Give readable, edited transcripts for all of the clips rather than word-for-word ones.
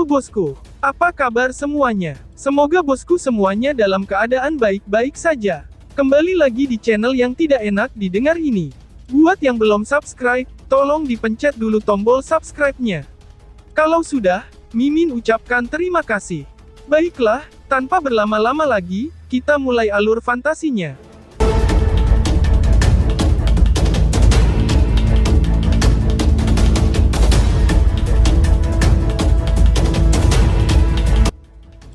bosku. Apa kabar semuanya? Semoga bosku semuanya dalam keadaan baik-baik saja. Kembali lagi di channel yang tidak enak didengar ini. Buat yang belum subscribe, tolong dipencet dulu tombol subscribe-nya. Kalau sudah, Mimin ucapkan terima kasih. Baiklah, tanpa berlama-lama lagi, kita mulai alur fantasinya.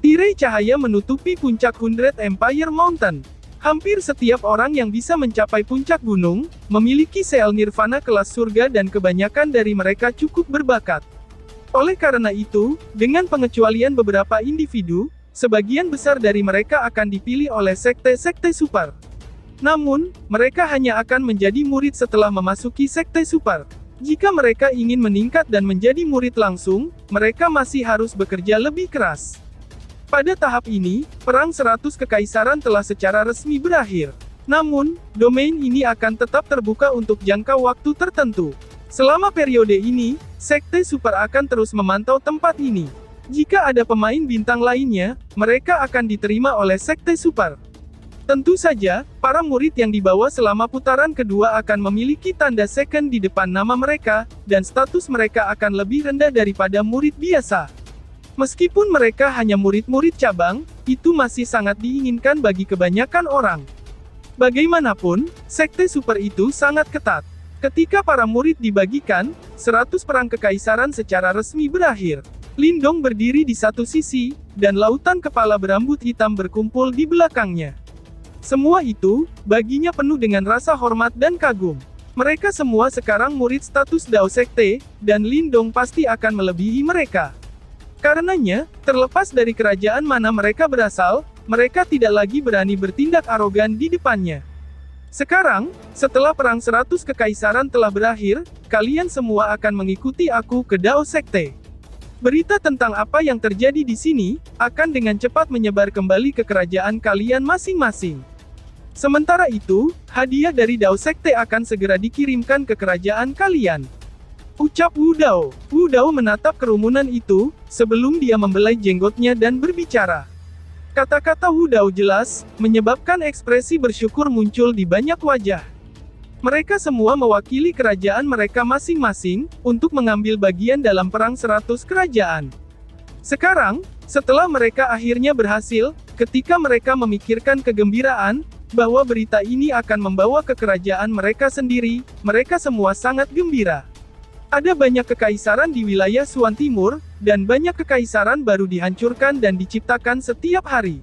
Tirai cahaya menutupi puncak 100 Empire Mountain. Hampir setiap orang yang bisa mencapai puncak gunung, memiliki sel nirvana kelas surga dan kebanyakan dari mereka cukup berbakat. Oleh karena itu, dengan pengecualian beberapa individu, sebagian besar dari mereka akan dipilih oleh sekte-sekte super. Namun, mereka hanya akan menjadi murid setelah memasuki sekte super. Jika mereka ingin meningkat dan menjadi murid langsung, mereka masih harus bekerja lebih keras. Pada tahap ini, Perang 100 Kekaisaran telah secara resmi berakhir. Namun, domain ini akan tetap terbuka untuk jangka waktu tertentu. Selama periode ini, sekte super akan terus memantau tempat ini. Jika ada pemain bintang lainnya, mereka akan diterima oleh sekte super. Tentu saja, para murid yang dibawa selama putaran kedua akan memiliki tanda second di depan nama mereka, dan status mereka akan lebih rendah daripada murid biasa. Meskipun mereka hanya murid-murid cabang, itu masih sangat diinginkan bagi kebanyakan orang. Bagaimanapun, sekte super itu sangat ketat. Ketika para murid dibagikan, 100 perang kekaisaran secara resmi berakhir. Lindong berdiri di satu sisi, dan lautan kepala berambut hitam berkumpul di belakangnya. Semua itu, baginya penuh dengan rasa hormat dan kagum. Mereka semua sekarang murid status Dao Sekte, dan Lindong pasti akan melebihi mereka. Karenanya, terlepas dari kerajaan mana mereka berasal, mereka tidak lagi berani bertindak arogan di depannya. Sekarang, setelah Perang 100 Kekaisaran telah berakhir, kalian semua akan mengikuti aku ke Dao Sekte. Berita tentang apa yang terjadi di sini, akan dengan cepat menyebar kembali ke kerajaan kalian masing-masing. Sementara itu, hadiah dari Dao Sekte akan segera dikirimkan ke kerajaan kalian. Ucap Wu Dao. Wu Dao menatap kerumunan itu, sebelum dia membelai jenggotnya dan berbicara. Kata-kata Wu Dao jelas, menyebabkan ekspresi bersyukur muncul di banyak wajah. Mereka semua mewakili kerajaan mereka masing-masing, untuk mengambil bagian dalam perang 100 kerajaan. Sekarang, setelah mereka akhirnya berhasil, ketika mereka memikirkan kegembiraan, bahwa berita ini akan membawa ke kerajaan mereka sendiri, mereka semua sangat gembira. Ada banyak kekaisaran di wilayah Suan Timur, dan banyak kekaisaran baru dihancurkan dan diciptakan setiap hari.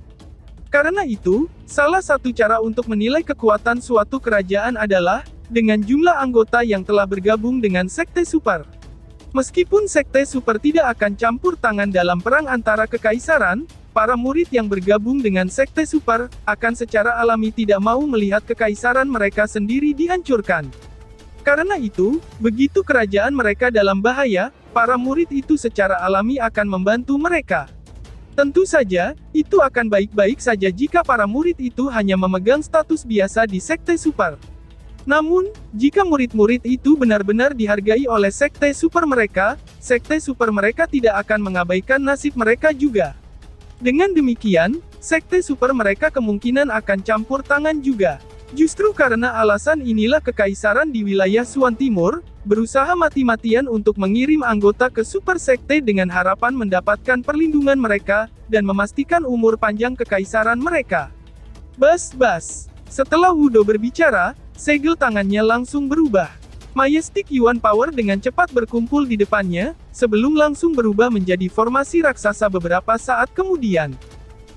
Karena itu, salah satu cara untuk menilai kekuatan suatu kerajaan adalah, dengan jumlah anggota yang telah bergabung dengan sekte super. Meskipun sekte super tidak akan campur tangan dalam perang antara kekaisaran, para murid yang bergabung dengan sekte super, akan secara alami tidak mau melihat kekaisaran mereka sendiri dihancurkan. Karena itu, begitu kerajaan mereka dalam bahaya, para murid itu secara alami akan membantu mereka. Tentu saja, itu akan baik-baik saja jika para murid itu hanya memegang status biasa di sekte super. Namun, jika murid-murid itu benar-benar dihargai oleh sekte super mereka tidak akan mengabaikan nasib mereka juga. Dengan demikian, sekte super mereka kemungkinan akan campur tangan juga. Justru karena alasan inilah kekaisaran di wilayah Suan Timur, berusaha mati-matian untuk mengirim anggota ke super sekte dengan harapan mendapatkan perlindungan mereka, dan memastikan umur panjang kekaisaran mereka. Bas. Setelah Wu Dao berbicara, segel tangannya langsung berubah. Majestic Yuan Power dengan cepat berkumpul di depannya, sebelum langsung berubah menjadi formasi raksasa beberapa saat kemudian.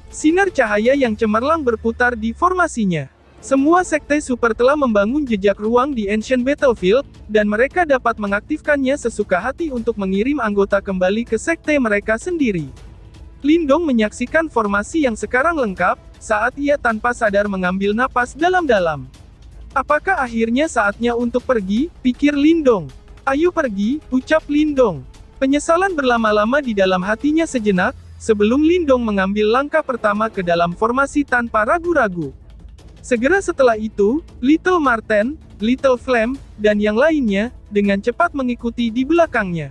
Sinar cahaya yang cemerlang berputar di formasinya. Semua sekte super telah membangun jejak ruang di Ancient Battlefield, dan mereka dapat mengaktifkannya sesuka hati untuk mengirim anggota kembali ke sekte mereka sendiri. Lindong menyaksikan formasi yang sekarang lengkap, saat ia tanpa sadar mengambil napas dalam-dalam. Apakah akhirnya saatnya untuk pergi, pikir Lindong. Ayo pergi, ucap Lindong. Penyesalan berlama-lama di dalam hatinya sejenak, sebelum Lindong mengambil langkah pertama ke dalam formasi tanpa ragu-ragu. Segera setelah itu, Little Marten, Little Flame, dan yang lainnya, dengan cepat mengikuti di belakangnya.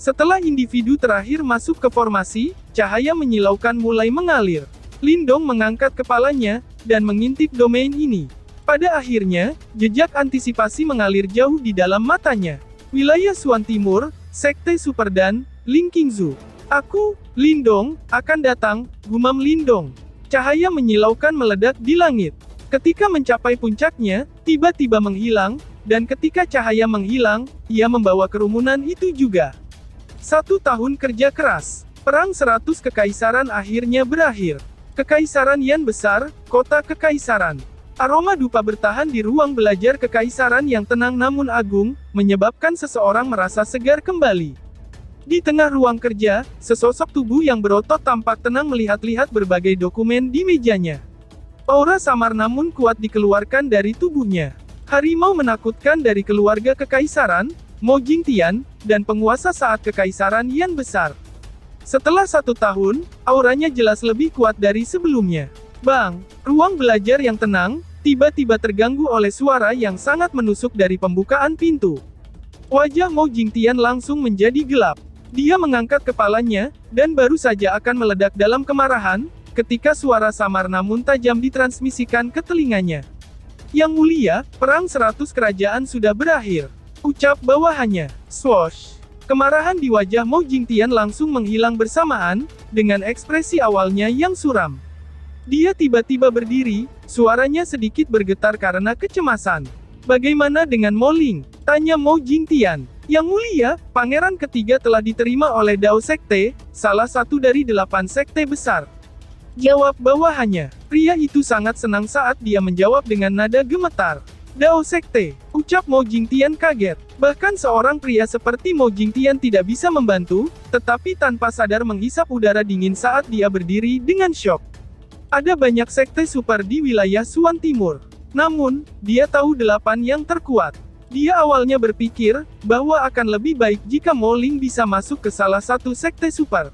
Setelah individu terakhir masuk ke formasi, cahaya menyilaukan mulai mengalir. Lindong mengangkat kepalanya, dan mengintip domain ini. Pada akhirnya, jejak antisipasi mengalir jauh di dalam matanya. Wilayah Suan Timur, Sekte Superdan, Ling Qingzu. Aku, Lindong, akan datang, gumam Lindong. Cahaya menyilaukan meledak di langit. Ketika mencapai puncaknya, tiba-tiba menghilang, dan ketika cahaya menghilang, ia membawa kerumunan itu juga. 1 tahun kerja keras. Perang 100 Kekaisaran akhirnya berakhir. Kekaisaran Yan besar, kota kekaisaran. Aroma dupa bertahan di ruang belajar kekaisaran yang tenang namun agung, menyebabkan seseorang merasa segar kembali. Di tengah ruang kerja, sesosok tubuh yang berotot tampak tenang melihat-lihat berbagai dokumen di mejanya. Aura samar namun kuat dikeluarkan dari tubuhnya. Harimau menakutkan dari keluarga kekaisaran, Mo Jingtian, dan penguasa saat kekaisaran Yan besar. Setelah 1 tahun, auranya jelas lebih kuat dari sebelumnya. Bang! Ruang belajar yang tenang, tiba-tiba terganggu oleh suara yang sangat menusuk dari pembukaan pintu. Wajah Mo Jingtian langsung menjadi gelap. Dia mengangkat kepalanya, dan baru saja akan meledak dalam kemarahan, ketika suara samar namun tajam ditransmisikan ke telinganya. Yang mulia, perang 100 kerajaan sudah berakhir. Ucap bawahannya. Swoosh. Kemarahan di wajah Mo Jingtian langsung menghilang bersamaan, dengan ekspresi awalnya yang suram. Dia tiba-tiba berdiri, suaranya sedikit bergetar karena kecemasan. Bagaimana dengan Mo Ling? Tanya Mo Jingtian. Yang mulia, pangeran ketiga telah diterima oleh Dao Sekte, salah satu dari 8 sekte besar. Jawab bawahannya. Pria itu sangat senang saat dia menjawab dengan nada gemetar. Dao Sekte, ucap Mo Jingtian kaget. Bahkan seorang pria seperti Mo Jingtian tidak bisa membantu, tetapi tanpa sadar menghisap udara dingin saat dia berdiri dengan syok. Ada banyak sekte super di wilayah Suan Timur. Namun, dia tahu 8 yang terkuat. Dia awalnya berpikir, bahwa akan lebih baik jika Mo Ling bisa masuk ke salah satu sekte super.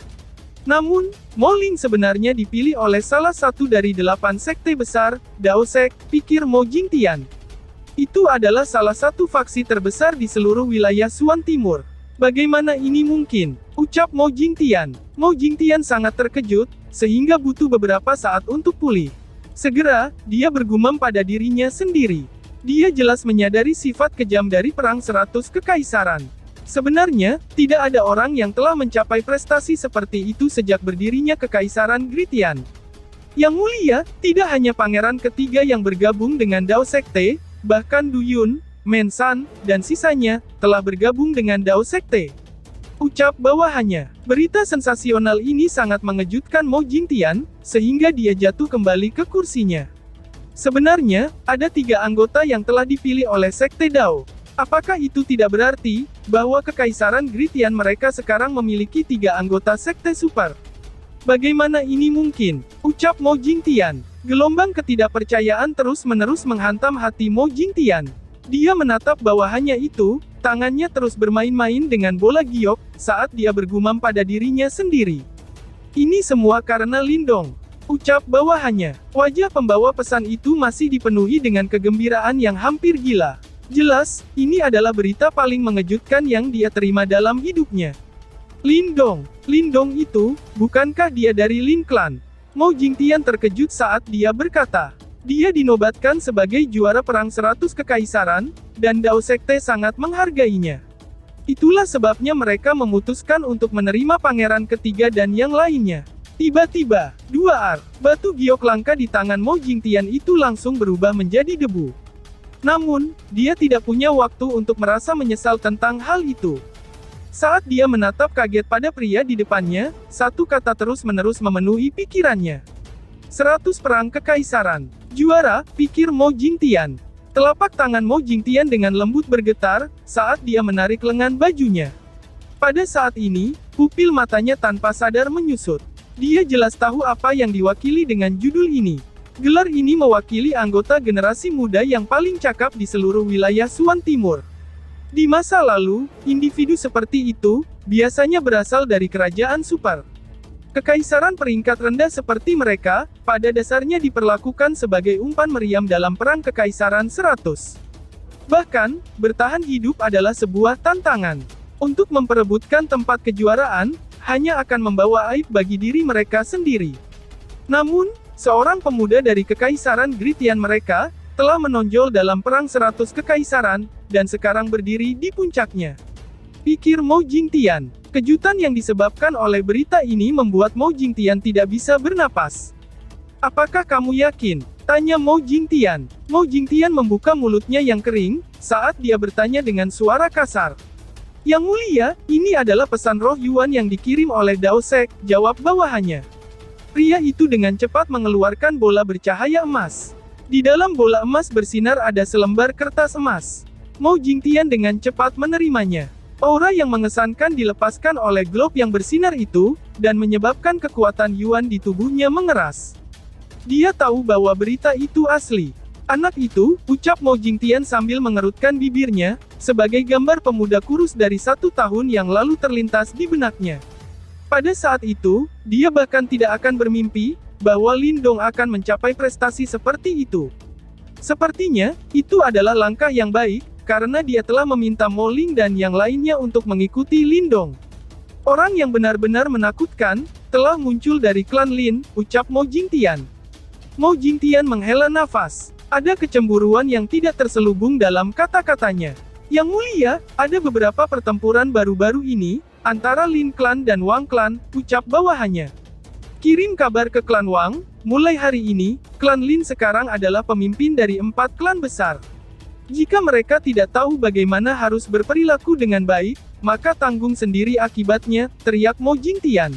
Namun, Mo Ling sebenarnya dipilih oleh salah satu dari 8 sekte besar, Dao Sek, pikir Mo Jingtian. Itu adalah salah satu faksi terbesar di seluruh wilayah Suan Timur. Bagaimana ini mungkin? Ucap Mo Jingtian. Mo Jingtian sangat terkejut, sehingga butuh beberapa saat untuk pulih. Segera, dia bergumam pada dirinya sendiri. Dia jelas menyadari sifat kejam dari perang 100 kekaisaran. Sebenarnya, tidak ada orang yang telah mencapai prestasi seperti itu sejak berdirinya kekaisaran Gritian. Yang mulia, tidak hanya pangeran ketiga yang bergabung dengan Dao Sekte, bahkan Du Yun, Men-san, dan sisanya, telah bergabung dengan Dao Sekte. Ucap bawahannya. Berita sensasional ini sangat mengejutkan Mo Jingtian, sehingga dia jatuh kembali ke kursinya. Sebenarnya, ada 3 anggota yang telah dipilih oleh Sekte Dao. Apakah itu tidak berarti, bahwa kekaisaran Gritian mereka sekarang memiliki 3 anggota Sekte Super? Bagaimana ini mungkin? Ucap Mo Jingtian. Gelombang ketidakpercayaan terus-menerus menghantam hati Mo Jingtian. Dia menatap bawahannya itu, tangannya terus bermain-main dengan bola giok, saat dia bergumam pada dirinya sendiri. Ini semua karena Lindong. Ucap bawahannya. Wajah pembawa pesan itu masih dipenuhi dengan kegembiraan yang hampir gila. Jelas, ini adalah berita paling mengejutkan yang dia terima dalam hidupnya. Lindong. Lindong itu, bukankah dia dari Lin Clan? Mo Jingtian terkejut saat dia berkata. Dia dinobatkan sebagai juara perang 100 kekaisaran, dan Dao Sekte sangat menghargainya. Itulah sebabnya mereka memutuskan untuk menerima pangeran ketiga dan yang lainnya. Tiba-tiba, 2 batu giok langka di tangan Mo Jingtian itu langsung berubah menjadi debu. Namun, dia tidak punya waktu untuk merasa menyesal tentang hal itu. Saat dia menatap kaget pada pria di depannya, satu kata terus-menerus memenuhi pikirannya. 100 perang kekaisaran. Juara, pikir Mo Jingtian. Telapak tangan Mo Jingtian dengan lembut bergetar, saat dia menarik lengan bajunya. Pada saat ini, pupil matanya tanpa sadar menyusut. Dia jelas tahu apa yang diwakili dengan judul ini. Gelar ini mewakili anggota generasi muda yang paling cakap di seluruh wilayah Suan Timur. Di masa lalu, individu seperti itu, biasanya berasal dari kerajaan super. Kekaisaran peringkat rendah seperti mereka, pada dasarnya diperlakukan sebagai umpan meriam dalam perang kekaisaran 100. Bahkan, bertahan hidup adalah sebuah tantangan. Untuk memperebutkan tempat kejuaraan, hanya akan membawa aib bagi diri mereka sendiri. Namun, seorang pemuda dari Kekaisaran Gritian mereka, telah menonjol dalam Perang 100 Kekaisaran, dan sekarang berdiri di puncaknya. Pikir Mou Jingtian. Kejutan yang disebabkan oleh berita ini membuat Mou Jingtian tidak bisa bernapas. "Apakah kamu yakin?" tanya Mou Jingtian. Mou Jingtian membuka mulutnya yang kering, saat dia bertanya dengan suara kasar. "Yang mulia, ini adalah pesan roh Yuan yang dikirim oleh Dao Sek," jawab bawahannya. Pria itu dengan cepat mengeluarkan bola bercahaya emas. Di dalam bola emas bersinar ada selembar kertas emas. Mou Jingtian dengan cepat menerimanya. Aura yang mengesankan dilepaskan oleh globe yang bersinar itu, dan menyebabkan kekuatan Yuan di tubuhnya mengeras. Dia tahu bahwa berita itu asli. "Anak itu," ucap Mou Jingtian sambil mengerutkan bibirnya, sebagai gambar pemuda kurus dari 1 tahun yang lalu terlintas di benaknya. Pada saat itu, dia bahkan tidak akan bermimpi, bahwa Lin Dong akan mencapai prestasi seperti itu. Sepertinya, itu adalah langkah yang baik, karena dia telah meminta Mo Ling dan yang lainnya untuk mengikuti Lin Dong. "Orang yang benar-benar menakutkan, telah muncul dari klan Lin," ucap Mou Jingtian. Mou Jingtian menghela nafas. Ada kecemburuan yang tidak terselubung dalam kata-katanya. "Yang mulia, ada beberapa pertempuran baru-baru ini, antara Lin Clan dan Wang Clan," ucap bawahannya. "Kirim kabar ke klan Wang, mulai hari ini, klan Lin sekarang adalah pemimpin dari 4 klan besar. Jika mereka tidak tahu bagaimana harus berperilaku dengan baik, maka tanggung sendiri akibatnya," teriak Mou Jingtian.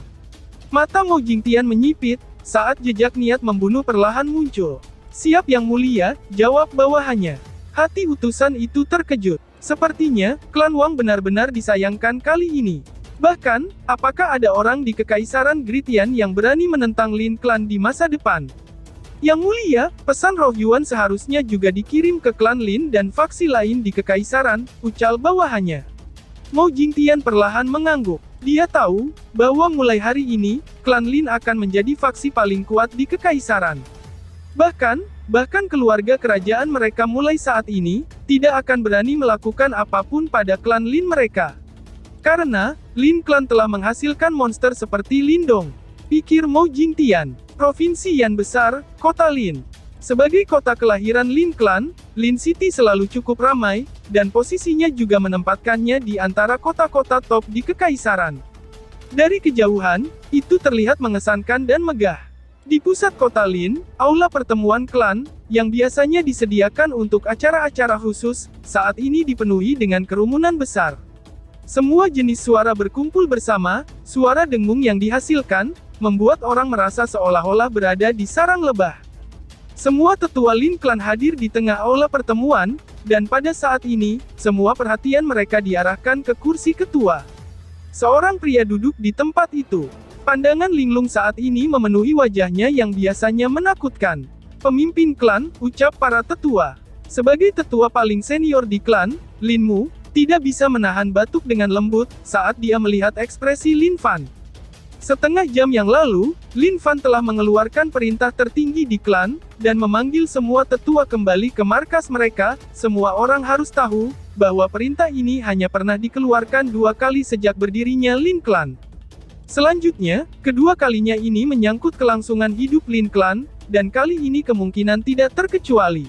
Mata Mou Jingtian menyipit, saat jejak niat membunuh perlahan muncul. "Siap yang mulia," jawab bawahannya. Hati utusan itu terkejut. Sepertinya, klan Wang benar-benar disayangkan kali ini. Bahkan, apakah ada orang di Kekaisaran Gritian yang berani menentang Lin Clan di masa depan? "Yang mulia, pesan roh Yuan seharusnya juga dikirim ke klan Lin dan faksi lain di Kekaisaran," ucal bawahannya. Mou Jingtian perlahan mengangguk. Dia tahu, bahwa mulai hari ini, klan Lin akan menjadi faksi paling kuat di Kekaisaran. Bahkan keluarga kerajaan mereka mulai saat ini, tidak akan berani melakukan apapun pada klan Lin mereka. Karena, Lin Clan telah menghasilkan monster seperti Lin Dong. Pikir Mou Jingtian. Provinsi yang besar, kota Lin. Sebagai kota kelahiran Lin Clan, Lin City selalu cukup ramai, dan posisinya juga menempatkannya di antara kota-kota top di Kekaisaran. Dari kejauhan, itu terlihat mengesankan dan megah. Di pusat kota Lin, aula pertemuan klan, yang biasanya disediakan untuk acara-acara khusus, saat ini dipenuhi dengan kerumunan besar. Semua jenis suara berkumpul bersama, suara dengung yang dihasilkan, membuat orang merasa seolah-olah berada di sarang lebah. Semua tetua Lin Clan hadir di tengah aula pertemuan, dan pada saat ini, semua perhatian mereka diarahkan ke kursi ketua. Seorang pria duduk di tempat itu. Pandangan linglung saat ini memenuhi wajahnya yang biasanya menakutkan. "Pemimpin klan," ucap para tetua. Sebagai tetua paling senior di klan, Lin Mu tidak bisa menahan batuk dengan lembut saat dia melihat ekspresi Lin Fan. Setengah jam yang lalu, Lin Fan telah mengeluarkan perintah tertinggi di klan, dan memanggil semua tetua kembali ke markas mereka. Semua orang harus tahu, bahwa perintah ini hanya pernah dikeluarkan 2 kali sejak berdirinya Lin Clan. Selanjutnya, kedua kalinya ini menyangkut kelangsungan hidup Lin Clan, dan kali ini kemungkinan tidak terkecuali.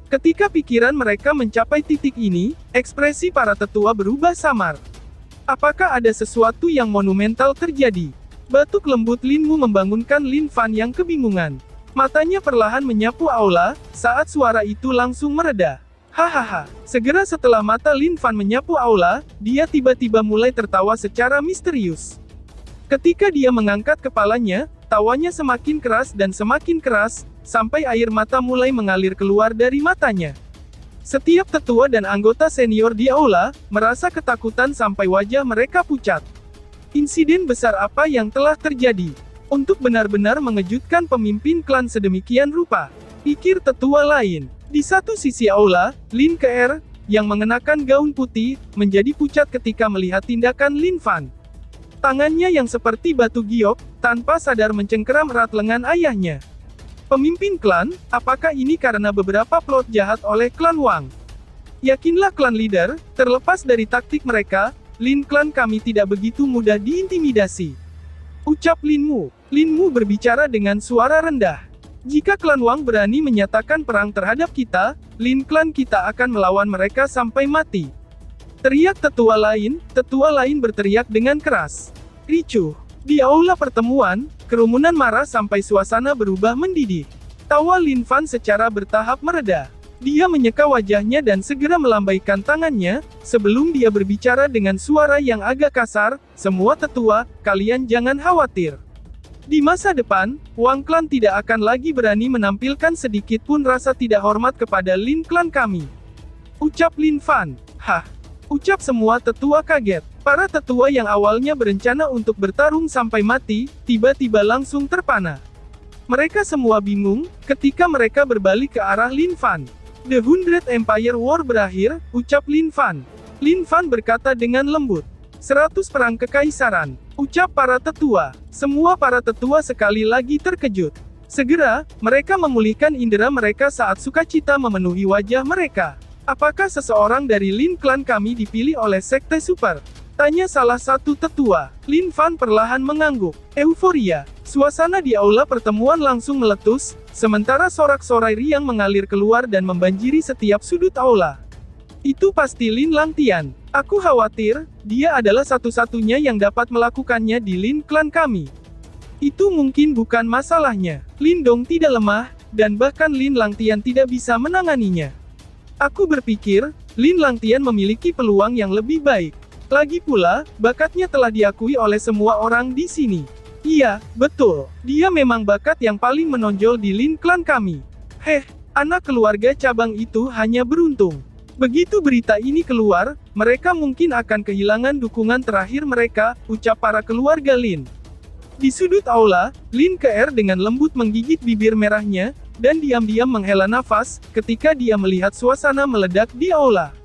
Ketika pikiran mereka mencapai titik ini, ekspresi para tetua berubah samar. Apakah ada sesuatu yang monumental terjadi? Batuk lembut Lin Mu membangunkan Lin Fan yang kebingungan. Matanya perlahan menyapu aula, saat suara itu langsung mereda. Hahaha. Segera setelah mata Lin Fan menyapu aula, dia tiba-tiba mulai tertawa secara misterius. Ketika dia mengangkat kepalanya, tawanya semakin keras dan semakin keras, sampai air mata mulai mengalir keluar dari matanya. Setiap tetua dan anggota senior di aula, merasa ketakutan sampai wajah mereka pucat. Insiden besar apa yang telah terjadi? Untuk benar-benar mengejutkan pemimpin klan sedemikian rupa, pikir tetua lain. Di satu sisi aula, Lin Keer, yang mengenakan gaun putih, menjadi pucat ketika melihat tindakan Lin Fan. Tangannya yang seperti batu giok, tanpa sadar mencengkeram erat lengan ayahnya. Pemimpin klan, apakah ini karena beberapa plot jahat oleh klan Wang? Yakinlah klan leader, terlepas dari taktik mereka, Lin klan kami tidak begitu mudah diintimidasi. Ucap Lin Mu. Lin Mu berbicara dengan suara rendah. Jika klan Wang berani menyatakan perang terhadap kita, Lin klan kita akan melawan mereka sampai mati. Teriak tetua lain berteriak dengan keras. Ricuh. Di aula pertemuan, kerumunan marah sampai suasana berubah mendidih. Tawa Lin Fan secara bertahap mereda. Dia menyeka wajahnya dan segera melambaikan tangannya, sebelum dia berbicara dengan suara yang agak kasar, "Semua tetua, kalian jangan khawatir. Di masa depan, Wang Klan tidak akan lagi berani menampilkan sedikit pun rasa tidak hormat kepada Lin Klan kami." Ucap Lin Fan. Hah? Ucap semua tetua kaget. Para tetua yang awalnya berencana untuk bertarung sampai mati, tiba-tiba langsung terpana. Mereka semua bingung, ketika mereka berbalik ke arah Lin Fan. The Hundred Empire War berakhir, ucap Lin Fan. Lin Fan berkata dengan lembut. 100 perang kekaisaran, ucap para tetua. Semua para tetua sekali lagi terkejut. Segera, mereka memulihkan indera mereka saat sukacita memenuhi wajah mereka. Apakah seseorang dari Lin Klan kami dipilih oleh Sekte Super? Tanya salah satu tetua. Lin Fan perlahan mengangguk. Euforia. Suasana di aula pertemuan langsung meletus, sementara sorak-sorai riang mengalir keluar dan membanjiri setiap sudut aula. Itu pasti Lin Langtian. Aku khawatir, dia adalah satu-satunya yang dapat melakukannya di Lin Klan kami. Itu mungkin bukan masalahnya. Lin Dong tidak lemah, dan bahkan Lin Langtian tidak bisa menanganinya. Aku berpikir, Lin Langtian memiliki peluang yang lebih baik. Lagi pula, bakatnya telah diakui oleh semua orang di sini. Iya, betul. Dia memang bakat yang paling menonjol di Lin Klan kami. Anak keluarga cabang itu hanya beruntung. Begitu berita ini keluar, mereka mungkin akan kehilangan dukungan terakhir mereka, ucap para keluarga Lin. Di sudut aula, Lin Keer dengan lembut menggigit bibir merahnya, dan diam-diam menghela nafas, ketika dia melihat suasana meledak di aula.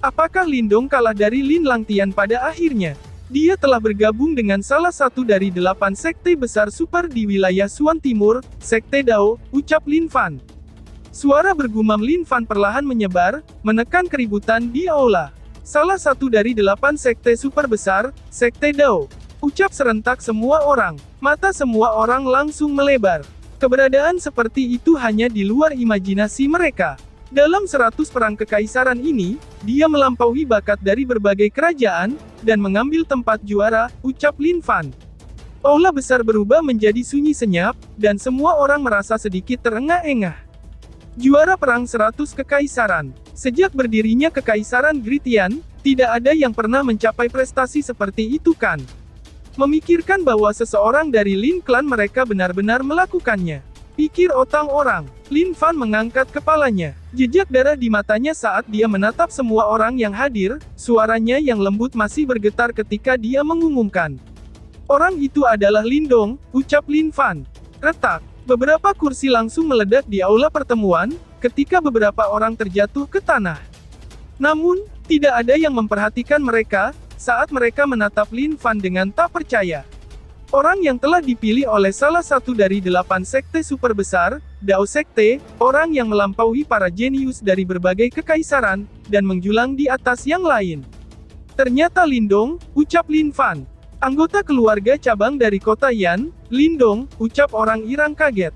Apakah Lin Dong kalah dari Lin Langtian pada akhirnya? Dia telah bergabung dengan salah satu dari 8 sekte besar super di wilayah Suan Timur, Sekte Dao, ucap Lin Fan. Suara bergumam Lin Fan perlahan menyebar, menekan keributan di aula. Salah satu dari 8 sekte super besar, Sekte Dao. Ucap serentak semua orang. Mata semua orang langsung melebar. Keberadaan seperti itu hanya di luar imajinasi mereka. Dalam 100 perang kekaisaran ini, dia melampaui bakat dari berbagai kerajaan, dan mengambil tempat juara, ucap Lin Fan. Aula besar berubah menjadi sunyi senyap, dan semua orang merasa sedikit terengah-engah. Juara perang 100 kekaisaran. Sejak berdirinya kekaisaran Gritian, tidak ada yang pernah mencapai prestasi seperti itu kan? Memikirkan bahwa seseorang dari Lin Klan mereka benar-benar melakukannya. Pikir otak orang. Lin Fan mengangkat kepalanya. Jejak darah di matanya saat dia menatap semua orang yang hadir, suaranya yang lembut masih bergetar ketika dia mengumumkan. Orang itu adalah Lin Dong, ucap Lin Fan. Retak. Beberapa kursi langsung meledak di aula pertemuan, ketika beberapa orang terjatuh ke tanah. Namun, tidak ada yang memperhatikan mereka, saat mereka menatap Lin Fan dengan tak percaya. Orang yang telah dipilih oleh salah satu dari 8 sekte super besar, Dao Sekte, orang yang melampaui para jenius dari berbagai kekaisaran, dan menjulang di atas yang lain. Ternyata Lin Dong, ucap Lin Fan. Anggota keluarga cabang dari kota Yan, Lin Dong, ucap orang Irang kaget.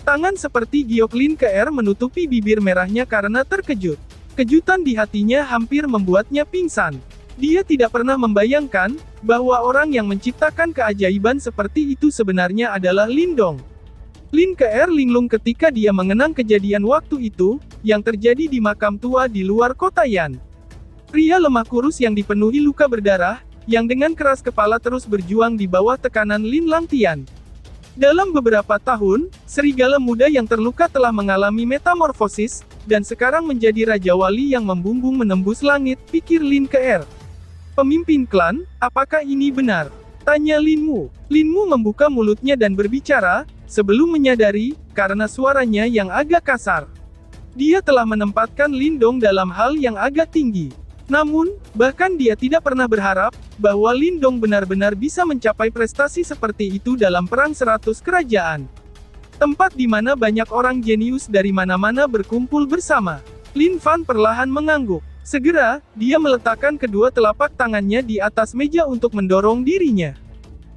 Tangan seperti giok Lin Keer menutupi bibir merahnya karena terkejut. Kejutan di hatinya hampir membuatnya pingsan. Dia tidak pernah membayangkan, bahwa orang yang menciptakan keajaiban seperti itu sebenarnya adalah Lin Dong. Lin Keer linglung ketika dia mengenang kejadian waktu itu, yang terjadi di makam tua di luar kota Yan. Pria lemah kurus yang dipenuhi luka berdarah, yang dengan keras kepala terus berjuang di bawah tekanan Lin Langtian. Dalam beberapa tahun, serigala muda yang terluka telah mengalami metamorfosis, dan sekarang menjadi Raja Wali yang membumbung menembus langit, pikir Lin Keer. Pemimpin klan, apakah ini benar? Tanya Lin Mu. Lin Mu membuka mulutnya dan berbicara, sebelum menyadari, karena suaranya yang agak kasar. Dia telah menempatkan Lin Dong dalam hal yang agak tinggi. Namun, bahkan dia tidak pernah berharap, bahwa Lin Dong benar-benar bisa mencapai prestasi seperti itu dalam perang 100 kerajaan. Tempat di mana banyak orang jenius dari mana-mana berkumpul bersama. Lin Fan perlahan mengangguk. Segera, dia meletakkan kedua telapak tangannya di atas meja untuk mendorong dirinya.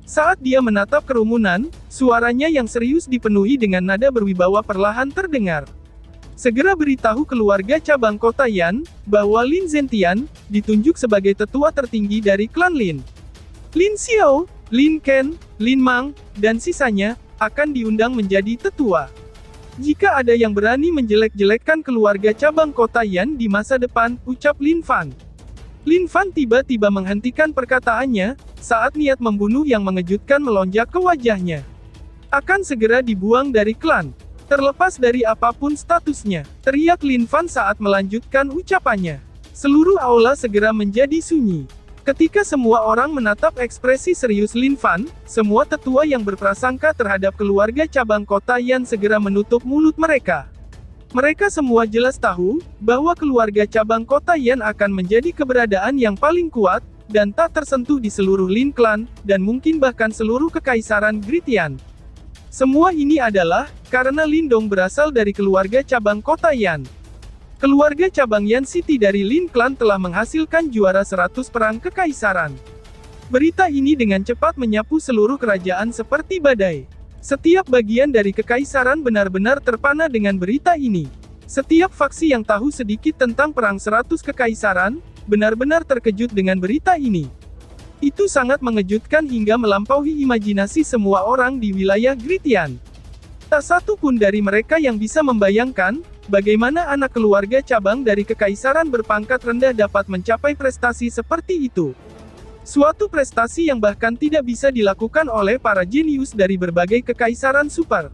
Saat dia menatap kerumunan, suaranya yang serius dipenuhi dengan nada berwibawa perlahan terdengar. Segera beritahu keluarga cabang kota Yan, bahwa Lin Zentian, ditunjuk sebagai tetua tertinggi dari klan Lin. Lin Xiao, Lin Ken, Lin Mang, dan sisanya, akan diundang menjadi tetua. Jika ada yang berani menjelek-jelekkan keluarga cabang kota Yan di masa depan, ucap Lin Fan. Lin Fan tiba-tiba menghentikan perkataannya, saat niat membunuh yang mengejutkan melonjak ke wajahnya. Akan segera dibuang dari klan. Terlepas dari apapun statusnya, teriak Lin Fan saat melanjutkan ucapannya. Seluruh aula segera menjadi sunyi. Ketika semua orang menatap ekspresi serius Lin Fan, semua tetua yang berprasangka terhadap keluarga cabang kota Yan segera menutup mulut mereka. Mereka semua jelas tahu, bahwa keluarga cabang kota Yan akan menjadi keberadaan yang paling kuat, dan tak tersentuh di seluruh Lin Clan, dan mungkin bahkan seluruh kekaisaran Great Yan. Semua ini adalah, karena Lin Dong berasal dari keluarga cabang kota Yan. Keluarga cabang Yan City dari Lin Clan telah menghasilkan juara 100 perang kekaisaran. Berita ini dengan cepat menyapu seluruh kerajaan seperti badai. Setiap bagian dari kekaisaran benar-benar terpana dengan berita ini. Setiap faksi yang tahu sedikit tentang perang 100 kekaisaran, benar-benar terkejut dengan berita ini. Itu sangat mengejutkan hingga melampaui imajinasi semua orang di wilayah Great Yan. Tak satu pun dari mereka yang bisa membayangkan, bagaimana anak keluarga cabang dari kekaisaran berpangkat rendah dapat mencapai prestasi seperti itu. Suatu prestasi yang bahkan tidak bisa dilakukan oleh para jenius dari berbagai kekaisaran super.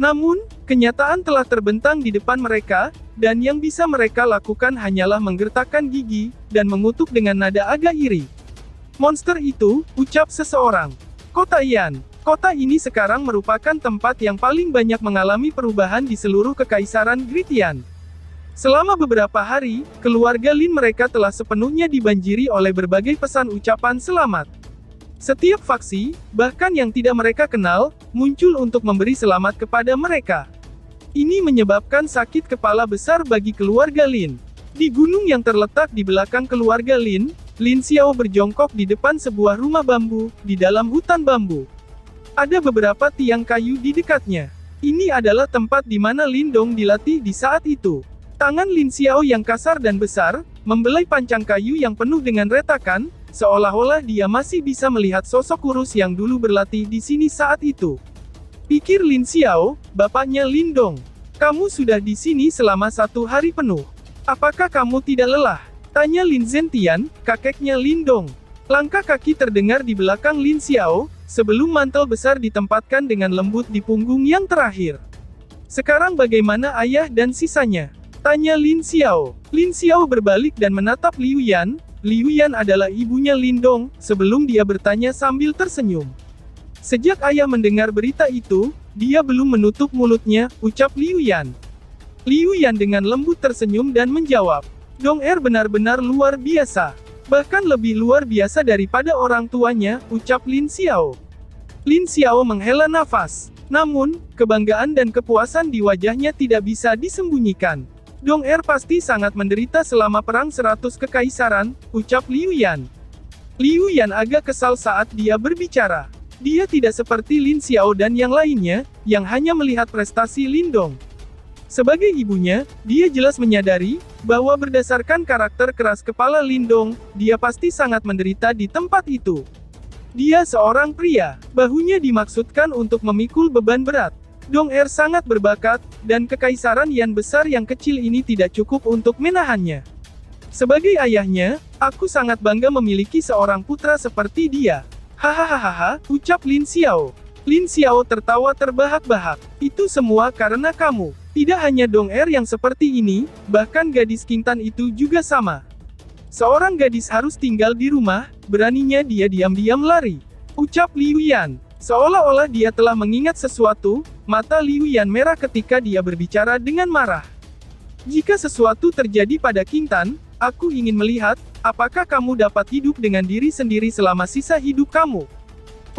Namun, kenyataan telah terbentang di depan mereka, dan yang bisa mereka lakukan hanyalah menggertakkan gigi, dan mengutuk dengan nada agak iri. Monster itu, ucap seseorang. Kota Yan. Kota ini sekarang merupakan tempat yang paling banyak mengalami perubahan di seluruh kekaisaran Great Yan. Selama beberapa hari, keluarga Lin mereka telah sepenuhnya dibanjiri oleh berbagai pesan ucapan selamat. Setiap faksi, bahkan yang tidak mereka kenal, muncul untuk memberi selamat kepada mereka. Ini menyebabkan sakit kepala besar bagi keluarga Lin. Di gunung yang terletak di belakang keluarga Lin, Lin Xiao berjongkok di depan sebuah rumah bambu, di dalam hutan bambu. Ada beberapa tiang kayu di dekatnya. Ini adalah tempat di mana Lin Dong dilatih di saat itu. Tangan Lin Xiao yang kasar dan besar, membelai pancang kayu yang penuh dengan retakan, seolah-olah dia masih bisa melihat sosok kurus yang dulu berlatih di sini saat itu. Pikir Lin Xiao, bapaknya Lin Dong. Kamu sudah di sini selama 1 hari penuh. Apakah kamu tidak lelah? Tanya Lin Zentian, kakeknya Lin Dong. Langkah kaki terdengar di belakang Lin Xiao, sebelum mantel besar ditempatkan dengan lembut di punggung yang terakhir. Sekarang bagaimana ayah dan sisanya? Tanya Lin Xiao. Lin Xiao berbalik dan menatap Liu Yan. Liu Yan adalah ibunya Lin Dong, sebelum dia bertanya sambil tersenyum. Sejak ayah mendengar berita itu, dia belum menutup mulutnya, ucap Liu Yan. Liu Yan dengan lembut tersenyum dan menjawab. Dong benar-benar luar biasa. Bahkan lebih luar biasa daripada orang tuanya, ucap Lin Xiao. Lin Xiao menghela nafas. Namun, kebanggaan dan kepuasan di wajahnya tidak bisa disembunyikan. Dong pasti sangat menderita selama perang 100 kekaisaran, ucap Liu Yan. Liu Yan agak kesal saat dia berbicara. Dia tidak seperti Lin Xiao dan yang lainnya, yang hanya melihat prestasi Lin Dong. Sebagai ibunya, dia jelas menyadari, bahwa berdasarkan karakter keras kepala Lin Dong, dia pasti sangat menderita di tempat itu. Dia seorang pria, bahunya dimaksudkan untuk memikul beban berat. Dong sangat berbakat, dan kekaisaran Yan besar yang kecil ini tidak cukup untuk menahannya. Sebagai ayahnya, aku sangat bangga memiliki seorang putra seperti dia. Hahaha, ucap Lin Xiao. Lin Xiao tertawa terbahak-bahak. Itu semua karena kamu. Tidak hanya Dong yang seperti ini, bahkan gadis Kintan itu juga sama. Seorang gadis harus tinggal di rumah, beraninya dia diam-diam lari. Ucap Liu Yan. Seolah-olah dia telah mengingat sesuatu, mata Liu Yan merah ketika dia berbicara dengan marah. Jika sesuatu terjadi pada Kintan, aku ingin melihat, apakah kamu dapat hidup dengan diri sendiri selama sisa hidup kamu.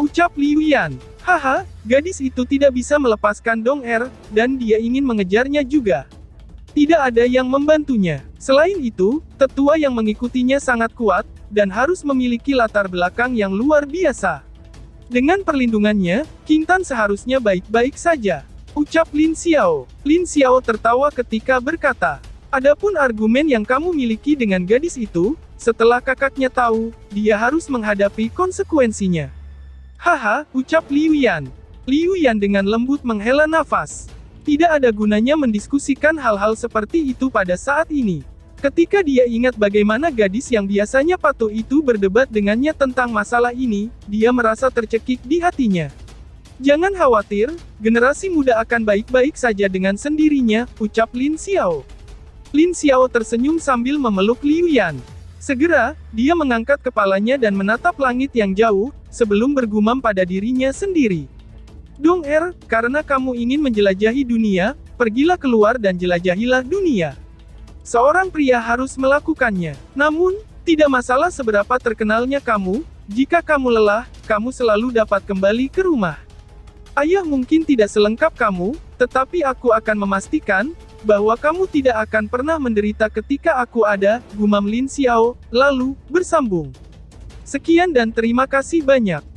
Ucap Liu Yan. Haha, gadis itu tidak bisa melepaskan Dong dan dia ingin mengejarnya juga. Tidak ada yang membantunya. Selain itu, tetua yang mengikutinya sangat kuat, dan harus memiliki latar belakang yang luar biasa. Dengan perlindungannya, King Tan seharusnya baik-baik saja. Ucap Lin Xiao. Lin Xiao tertawa ketika berkata, adapun argumen yang kamu miliki dengan gadis itu, setelah kakaknya tahu, dia harus menghadapi konsekuensinya. Haha, ucap Liu Yan. Liu Yan dengan lembut menghela nafas. Tidak ada gunanya mendiskusikan hal-hal seperti itu pada saat ini. Ketika dia ingat bagaimana gadis yang biasanya patuh itu berdebat dengannya tentang masalah ini, dia merasa tercekik di hatinya. Jangan khawatir, generasi muda akan baik-baik saja dengan sendirinya, ucap Lin Xiao. Lin Xiao tersenyum sambil memeluk Liu Yan. Segera, dia mengangkat kepalanya dan menatap langit yang jauh, sebelum bergumam pada dirinya sendiri. Dong karena kamu ingin menjelajahi dunia, pergilah keluar dan jelajahilah dunia. Seorang pria harus melakukannya. Namun, tidak masalah seberapa terkenalnya kamu, jika kamu lelah, kamu selalu dapat kembali ke rumah. Ayah mungkin tidak selengkap kamu, tetapi aku akan memastikan, bahwa kamu tidak akan pernah menderita ketika aku ada, gumam Lin Xiao, lalu, bersambung. Sekian dan terima kasih banyak.